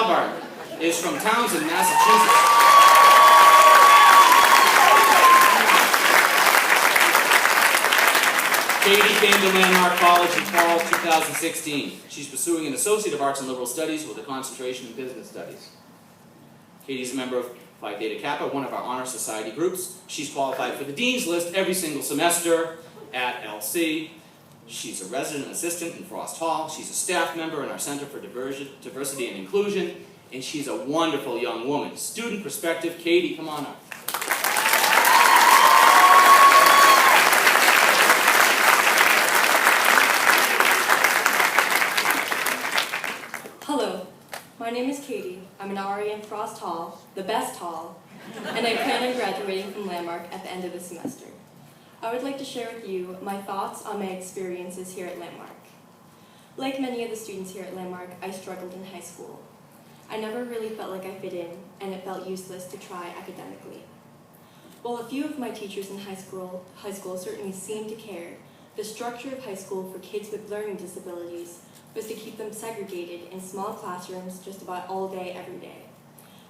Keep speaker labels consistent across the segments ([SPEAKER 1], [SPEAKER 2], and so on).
[SPEAKER 1] LaBombard is from Townsend, Massachusetts. Katie came to Landmark College in fall 2016. She's pursuing an Associate of Arts and Liberal Studies with a concentration in Business Studies. Katie's a member of Phi Theta Kappa, one of our honor society groups. She's qualified for the Dean's List every single semester at LC. She's a resident assistant in Frost Hall. She's a staff member in our Center for Diversity and Inclusion, and she's a wonderful young woman. Student perspective, Katie, come on up.
[SPEAKER 2] Hello, my name is Katie. I'm an RA in Frost Hall, the best hall, and I plan on graduating from Landmark at the end of the semester. I would like to share with you my thoughts on my experiences here at Landmark. Like many of the students here at Landmark, I struggled in high school. I never really felt like I fit in, and it felt useless to try academically. While a few of my teachers in high school certainly seemed to care, the structure of high school for kids with learning disabilities was to keep them segregated in small classrooms just about all day, every day.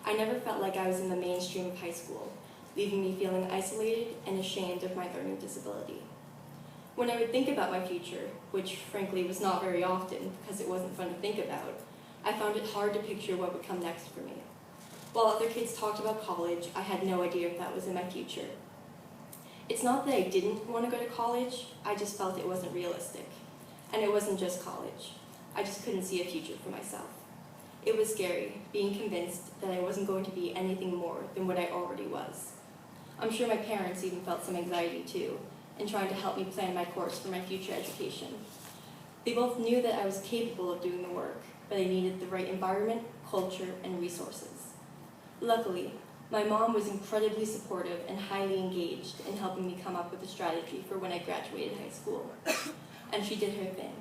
[SPEAKER 2] I never felt like I was in the mainstream of high school, leaving me feeling isolated and ashamed of my learning disability. When I would think about my future, which frankly was not very often because it wasn't fun to think about, I found it hard to picture what would come next for me. While other kids talked about college, I had no idea if that was in my future. It's not that I didn't want to go to college, I just felt it wasn't realistic. And it wasn't just college. I just couldn't see a future for myself. It was scary, being convinced that I wasn't going to be anything more than what I already was. I'm sure my parents even felt some anxiety too, in trying to help me plan my course for my future education. They both knew that I was capable of doing the work, but I needed the right environment, culture, and resources. Luckily, my mom was incredibly supportive and highly engaged in helping me come up with a strategy for when I graduated high school. And she did her thing.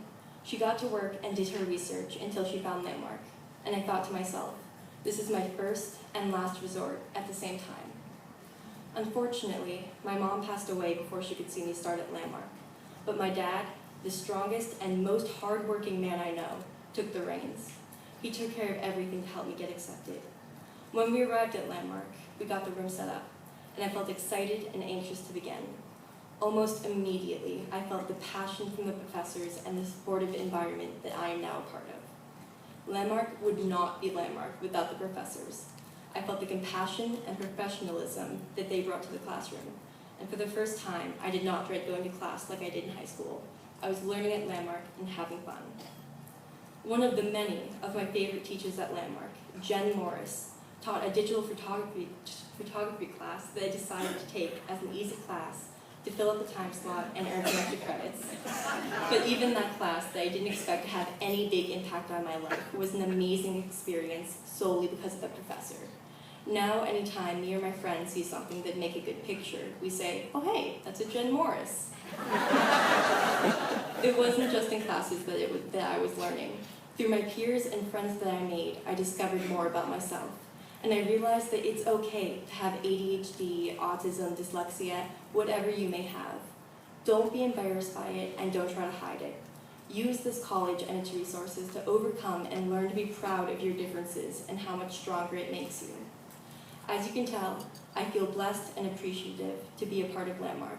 [SPEAKER 2] She got to work and did her research until she found Landmark, and I thought to myself, this is my first and last resort at the same time. Unfortunately, my mom passed away before she could see me start at Landmark, but my dad, the strongest and most hardworking man I know, took the reins. He took care of everything to help me get accepted. When we arrived at Landmark, we got the room set up, and I felt excited and anxious to begin. Almost immediately, I felt the passion from the professors and the supportive environment that I am now a part of. Landmark would not be Landmark without the professors. I felt the compassion and professionalism that they brought to the classroom. And for the first time, I did not dread going to class like I did in high school. I was learning at Landmark and having fun. One of the many of my favorite teachers at Landmark, Jen Morris, taught a digital photography class that I decided to take as an easy class to fill up the time slot and earn some extra credits. But even that class that I didn't expect to have any big impact on my life was an amazing experience solely because of the professor. Now, anytime me or my friends see something that make a good picture, we say, oh hey, that's a Jen Morris. It wasn't just in classes that I was learning. Through my peers and friends that I made, I discovered more about myself. And I realized that it's okay to have ADHD, autism, dyslexia, whatever you may have. Don't be embarrassed by it and don't try to hide it. Use this college and its resources to overcome and learn to be proud of your differences and how much stronger it makes you. As you can tell, I feel blessed and appreciative to be a part of Landmark.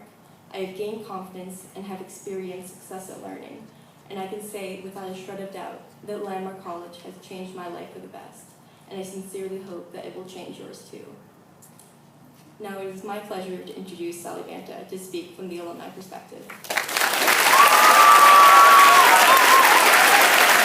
[SPEAKER 2] I have gained confidence and have experienced success at learning, and I can say without a shred of doubt that Landmark College has changed my life for the best. And I sincerely hope that it will change yours too. Now it is my pleasure to introduce Sally Banta to speak from the alumni perspective.